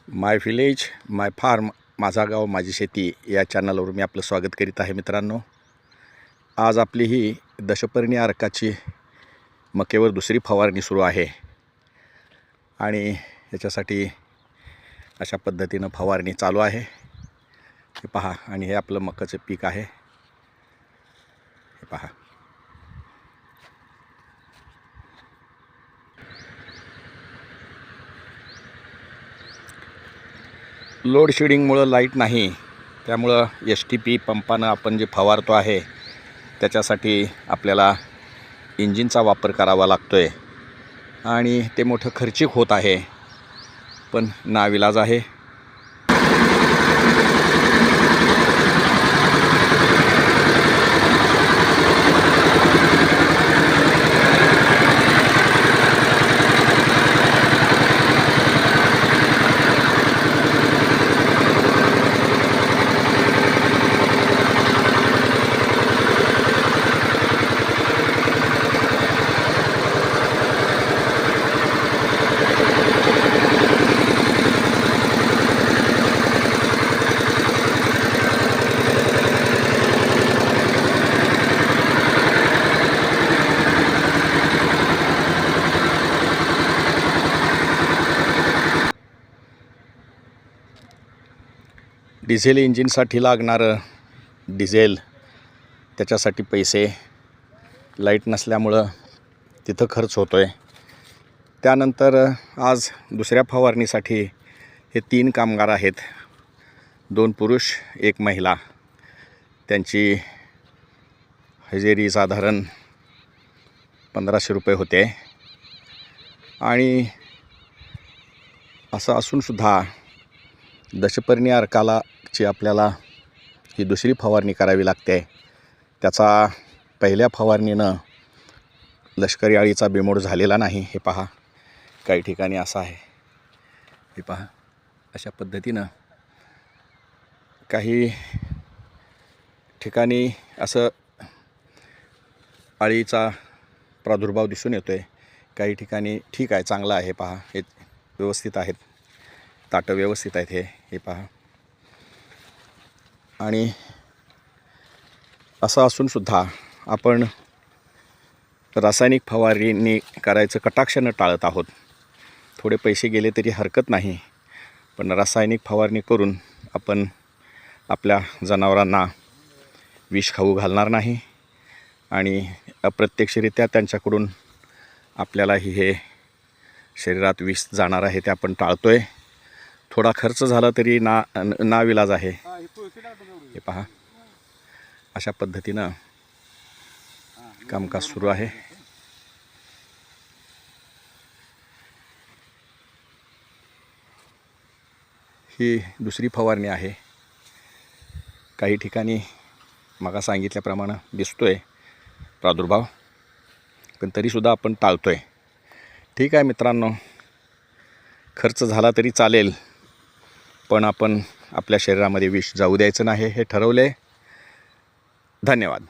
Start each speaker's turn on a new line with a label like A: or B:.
A: माय village माय form, माझा गाव माझी शेती या चॅनलवर मी आपलं स्वागत करीत आहे. मित्रांनो, आज आपली ही दशपर्णी अर्काची मक्यावर दुसरी फवारणी सुरू आहे आणि याच्यासाठी अशा पद्धतीनं फवारणी चालू आहे. हे पहा, आणि हे आपलं मक्याचं पीक आहे. हे पहा, लोड शेडिंगमुळं लाईट नाही, त्यामुळं STP पंपानं आपण जे फवारतो आहे त्याच्यासाठी आपल्याला इंजिनचा वापर करावा लागतो आहे आणि ते मोठं खर्चिक होत आहे, पण नाविलाज आहे. डिझेल इंजिनसाठी लागणारं डिझेल, त्याच्यासाठी पैसे, लाईट नसल्यामुळं तिथं खर्च होतो आहे. त्यानंतर आज दुसऱ्या फवारणीसाठी हे 3 कामगार आहेत, 2 पुरुष 1 महिला. त्यांची हजेरी साधारण 1500 रुपये होते. आणि असं असूनसुद्धा दशपर्णी अर्कालाची आपल्याला ही दुसरी फवारणी करावी लागते. त्याचा पहिल्या फवारणीनं लष्करी अळीचा बिमोड झालेला नाही. हे पहा, काही ठिकाणी असं आहे. हे पहा, अशा पद्धतीनं काही ठिकाणी असं अळीचा प्रादुर्भाव दिसून येतो आहे. काही ठिकाणी ठीक आहे, चांगला आहे. पहा, हे व्यवस्थित आहेत, ताटं व्यवस्थित आहेत. हे पहा, आणि असं असूनसुद्धा आपण रासायनिक फवारणी करायचं कटाक्षानं टाळत आहोत. थोडे पैसे गेले तरी हरकत नाही, पण रासायनिक फवारणी करून आपण आपल्या जनावरांना विष खाऊ घालणार नाही आणि अप्रत्यक्षरित्या त्यांच्याकडून आपल्यालाही हे शरीरात विष जाणार आहे ते आपण टाळतो आहे. थोडा खर्च झाला तरी नाविलाज आहे. हे पहा, अशा पद्धतीनं कामकाज सुरू आहे. ही दुसरी फवारणी आहे. काही ठिकाणी मग सांगितल्याप्रमाणे दिसतोय प्रादुर्भाव, पण तरीसुद्धा आपण टाळतो आहे. ठीक आहे मित्रांनो, खर्च झाला तरी चालेल, पण आपण आपल्या शरीरामध्ये विष जाऊ द्यायचं नाही हे ठरवले. धन्यवाद.